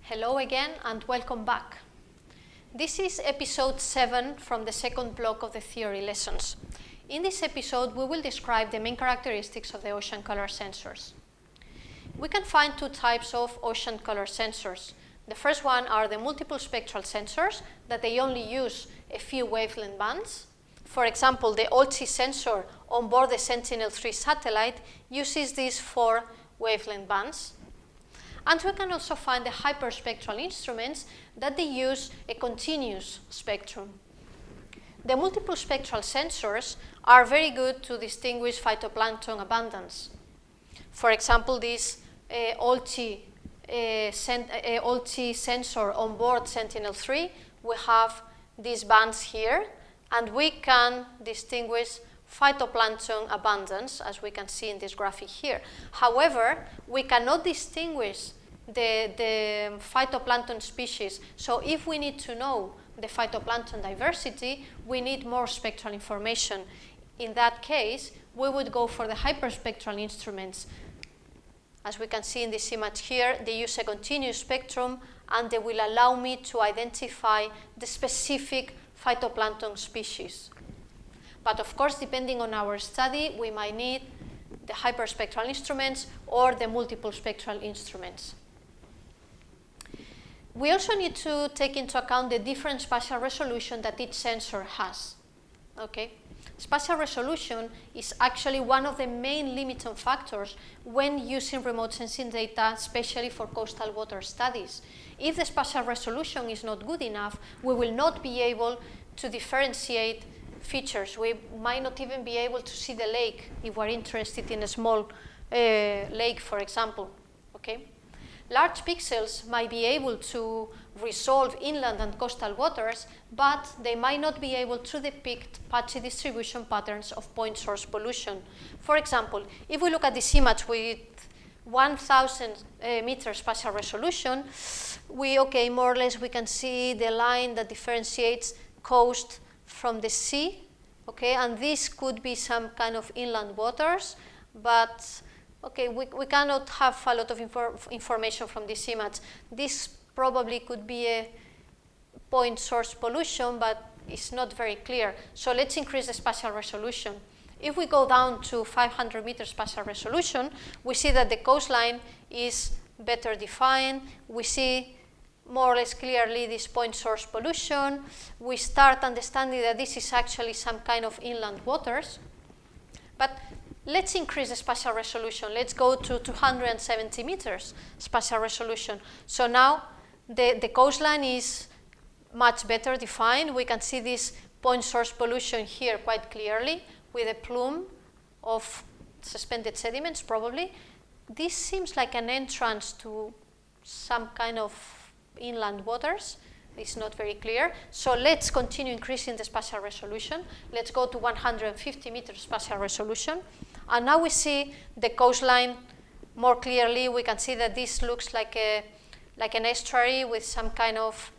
Hello again and welcome back. This is episode 7 from the second block of the theory lessons. In this episode, we will describe the main characteristics of the ocean color sensors. We can find two types of ocean color sensors. The first one are the multiple spectral sensors that they only use a few wavelength bands. For example, the OLCI sensor on board the Sentinel-3 satellite uses these 4 wavelength bands. And we can also find the hyperspectral instruments that they use a continuous spectrum. The multiple spectral sensors are very good to distinguish phytoplankton abundance. For example, this OLCI sensor on board Sentinel-3, we have these bands here, and we can distinguish phytoplankton abundance, as we can see in this graphic here. However, we cannot distinguish the phytoplankton species. So if we need to know the phytoplankton diversity, we need more spectral information. In that case, we would go for the hyperspectral instruments. As we can see in this image here, they use a continuous spectrum, and they will allow me to identify the specific phytoplankton species. But of course, depending on our study, we might need the hyperspectral instruments or the multiple spectral instruments. We also need to take into account the different spatial resolution that each sensor has. Okay? Spatial resolution is actually one of the main limiting factors when using remote sensing data, especially for coastal water studies. If the spatial resolution is not good enough, we will not be able to differentiate features. We might not even be able to see the lake if we're interested in a small lake, for example. Okay? Large pixels might be able to resolve inland and coastal waters, but they might not be able to depict patchy distribution patterns of point source pollution. For example, if we look at this image with 1,000 meter spatial resolution, more or less we can see the line that differentiates coast from the sea, okay, and this could be some kind of inland waters, but we cannot have a lot of information from this image. This probably could be a point source pollution, but it's not very clear. So let's increase the spatial resolution. If we go down to 500 meter spatial resolution, we see that the coastline is better defined. We see more or less clearly this point source pollution. We start understanding that this is actually some kind of inland waters. But let's increase the spatial resolution. Let's go to 270 meters spatial resolution. So now the coastline is much better defined. We can see this point source pollution here quite clearly with a plume of suspended sediments probably. This seems like an entrance to some kind of inland waters. It's not very clear. So let's continue increasing the spatial resolution. Let's go to 150 meters spatial resolution. And now we see the coastline more clearly. We can see that this looks like an estuary with some kind of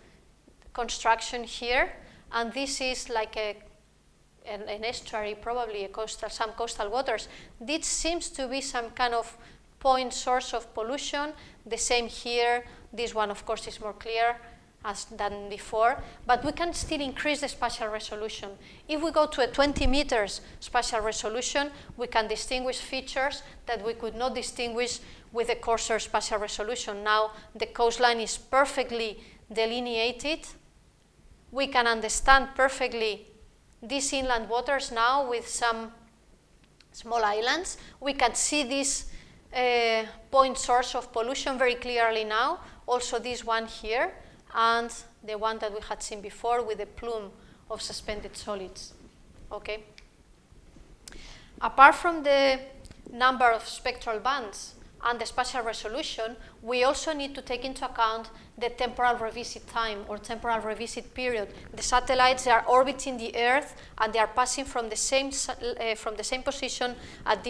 construction here. And this is like an estuary, probably some coastal waters. This seems to be some kind of point source of pollution. The same here. This one, of course, is more clear than before, but we can still increase the spatial resolution. If we go to a 20 meters spatial resolution, we can distinguish features that we could not distinguish with a coarser spatial resolution. Now the coastline is perfectly delineated. We can understand perfectly these inland waters now with some small islands. We can see this point source of pollution very clearly now. Also this one here, and the one that we had seen before with the plume of suspended solids. Okay. Apart from the number of spectral bands and the spatial resolution, we also need to take into account the temporal revisit time or temporal revisit period. The satellites are orbiting the Earth, and they are passing from the same position at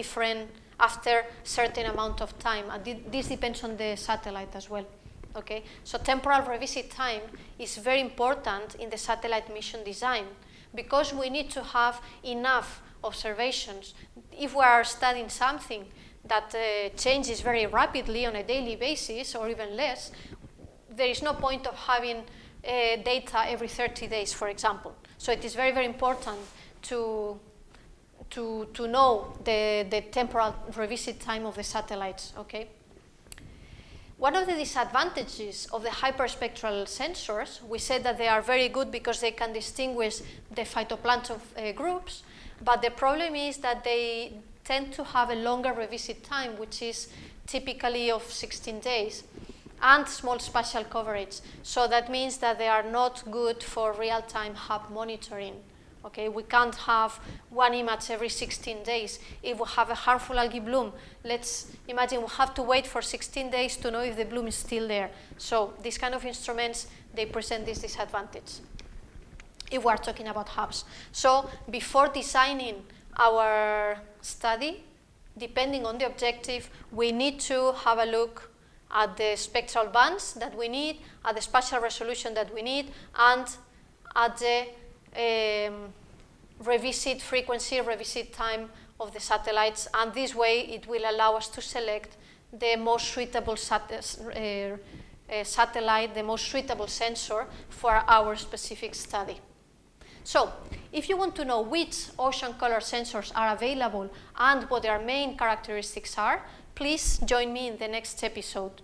after certain amount of time. And this depends on the satellite as well. Okay, so temporal revisit time is very important in the satellite mission design because we need to have enough observations. If we are studying something that changes very rapidly on a daily basis or even less, there is no point of having data every 30 days, for example. So it is very, very important to know the temporal revisit time of the satellites, okay? One of the disadvantages of the hyperspectral sensors, we said that they are very good because they can distinguish the phytoplankton groups, but the problem is that they tend to have a longer revisit time, which is typically of 16 days, and small spatial coverage. So that means that they are not good for real-time hub monitoring. Okay, we can't have one image every 16 days. If we have a harmful algae bloom, let's imagine we have to wait for 16 days to know if the bloom is still there. So these kind of instruments, they present this disadvantage if we are talking about hubs. So before designing our study, depending on the objective, we need to have a look at the spectral bands that we need, at the spatial resolution that we need, and at the revisit frequency, revisit time of the satellites, and this way it will allow us to select the most suitable satellite, the most suitable sensor for our specific study. So, if you want to know which ocean color sensors are available and what their main characteristics are, please join me in the next episode.